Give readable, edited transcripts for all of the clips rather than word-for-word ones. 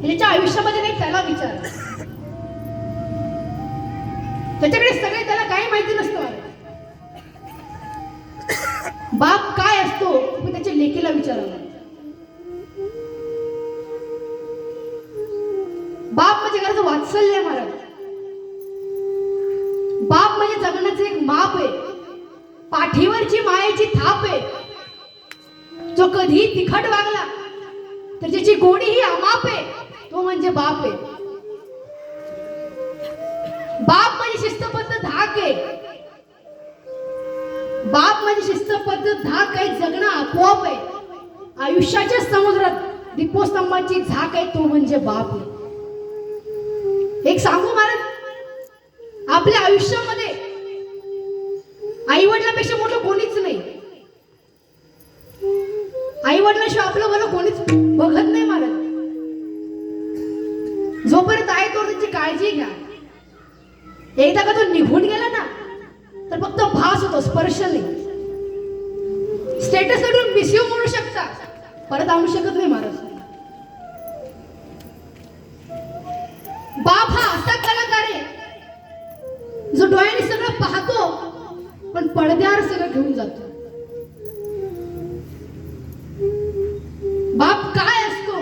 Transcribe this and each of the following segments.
ह्याच्या आयुष्यामध्ये नाही त्याला विचार. त्याच्याकडे सगळे त्याला काही माहिती नसतं. बाप काय असतो पण त्याच्या लेकीला विचारावं. बाप म्हणजे घराचं वात्सल्य आहे महाराज. बाप म्हणजे जगण्याचं एक माप आहे, पाठीवरची मायेची थाप आहे. जो कधी तिखट वागला तर ज्याची गोडी ही अमाप आहे तो म्हणजे बाप आहे. बाप म्हणजे शिस्तबद्ध धाक आहे. बाप म्हणजे शिस्तबद्ध धाक आहे. जगणं आपोआप आहे. आयुष्याच्या समुद्रात दीपोस्तंभाची झाक आहे तो म्हणजे बाप आहे. एक सांगू महाराज, आपल्या आयुष्यामध्ये आई वडिलांपेक्षा मोठं कोणीच नाही. आई वडिलांशिवाय आपलं भलं कोणीच बघत नाही महाराज. जोपर्यंत आहे तो त्यांची काळजी घ्या. एकदा का तो निघून गेला ना तर फक्त भास होतो, स्पर्श नाही. स्टेटस कडून मिस यू म्हणू शकता, परत आणू शकत नाही महाराज. बाप हा असा कलाकार आहे जो डोळ्याने सगळं पाहतो पण पडद्यावर सगळं घेऊन जातो. बाप काय असतो?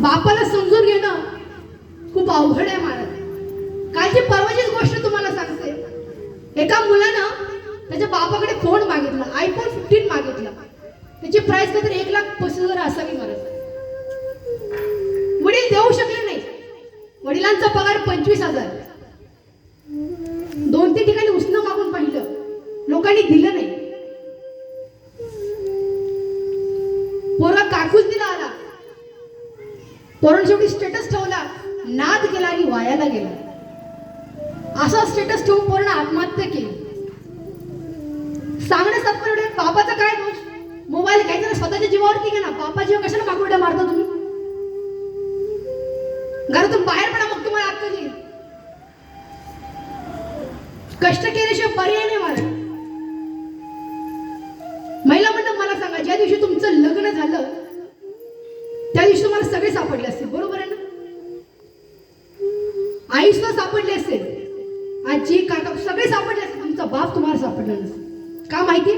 बापाला समजून घेणं खूप अवघड आहे महाराज. कालची परवाचीच गोष्ट तुम्हाला सांगते. एका मुलानं त्याच्या बापाकडे फोन मागितला, आयफोन 15 मागितला. त्याची प्राइस काहीतरी 1,35,000 असावी महाराज. वडील देऊ शकले नाही. वडिलांचा पगार 25,000. 2-3 ठिकाणी उसनं मागून पाहिलं, लोकांनी दिलं नाही. पोरगा काकूच दिला आला. पोरानं शेवटी स्टेटस ठेवला, नाद केला आणि वायाला गेला. असा स्टेटस ठेवून पोरानं आत्महत्या केली. सांगण्यात तात्पर्य बापाचा काय दोष? मोबाईल घ्यायचा ना स्वतःच्या जीवावरती घ्या ना. बापा जीव कशाला मागवड्या मारता तुम्ही? घरातून बाहेर पडा, मग तुम्हाला अक्कल येईल. कष्ट केल्याशिवाय पर्याय नाही मला. महिला मंडळ मला सांगा, ज्या दिवशी तुमचं लग्न झालं त्या दिवशी तुम्हाला सगळे सापडले असतील, बरोबर आहे ना? आई सुद्धा सापडले असेल, आजी काका सगळे सापडले असतील, तुमचा बाप तुम्हाला सापडला नसेल. का माहिती?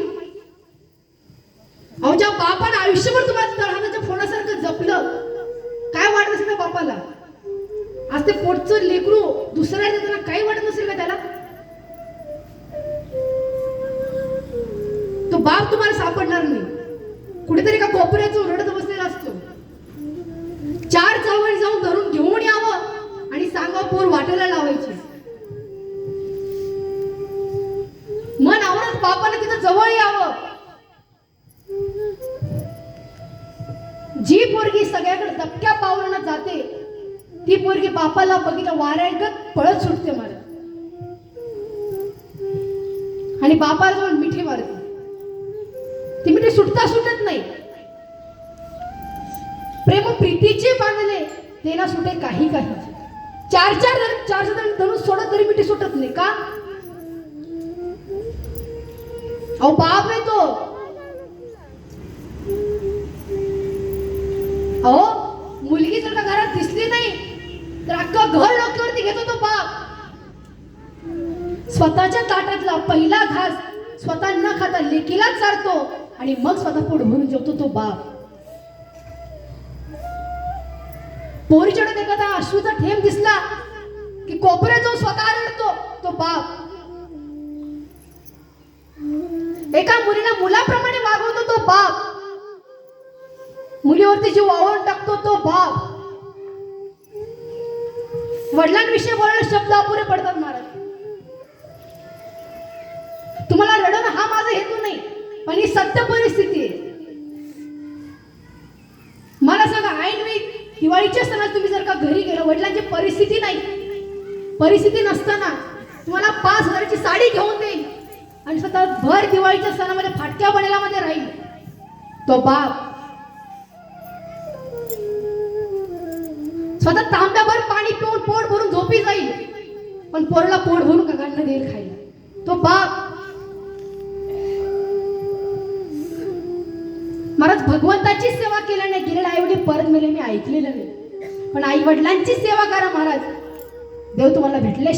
अहो, ज्या बापानं आयुष्यभर तुम्हाला तळहाताच्या फोनासारखं जपलं, काय वाटत असेल त्या बापाला? आज ते पोटचं लेकरू दुसऱ्या त्यांना काही वाटत नसेल का त्याला? तो बाप तुम्हाला सापडणार नाही. कुठेतरी का कोपऱ्याचं रडत बसलेला असतो. 4 चौघांनी जाऊन धरून घेऊन यावं आणि सांगा पोर वाटायला लावायची. मन आवडत बापाला तिथं जवळ यावं. जी पोरगी सगळ्याकडे दबक्या पावलानं जाते ती पोरगी बापाला बघितलं वाऱ्यागत पळत सुटते मला, आणि बापाला जाऊन मिठी मारते. ती मिठी सुटता सुटत नाही. प्रेम प्रीतीचे बांधले ते ना सुटे काही काही. 4 जण धरून सोडत तरी मिठी सुटत नाही का? अहो, बाप आहे तो. अहो, मुलगी जर का घरात दिसली नाही तर अख्खं घर डोक्यावरती घेतो तो बाप. स्वतःच्या ताटातला पहिला घास स्वतः न खाता लेकीलाच चारतो आणि मग स्वतः पोट भरून जेवतो तो बाप. पोरीच्या डोक्यात एखादा अश्रूचा थेंब दिसला की कोपऱ्यात जाऊन स्वतः रडतो तो बाप. एका मुलीला मुलाप्रमाणे वागवतो तो बाप. मुलीवरती जीव वावरून टाकतो तो बाप. वडिलांविषयी बोलायला शब्द अपुरे पडतात महाराज. तुम्हाला रडवणं हा माझा हेतू नाही, पण ही सत्य परिस्थिती आहे. मला सांगा, ऐनवेळी दिवाळीच्या सणात तुम्ही जर का घरी गेलो, वडिलांची परिस्थिती नाही, परिस्थिती नसताना तुम्हाला 5,000ची साडी घेऊन देईल आणि स्वतः भर दिवाळीच्या सणामध्ये फाटक्या बनेलामध्ये राहील तो बाप. स्वतः तांब्याभर पाणी पिऊन पोट भरून झोपी जाईल, पण पोरला पोट भरून काकांना देईल खायला तो बाप. महाराज भगवंताची सेवा केल्याने गेलेल्या आई वडील परत मेले मी ऐकलेलं नाही, पण आई वडिलांची सेवा करा महाराज, देव तुम्हाला भेटले.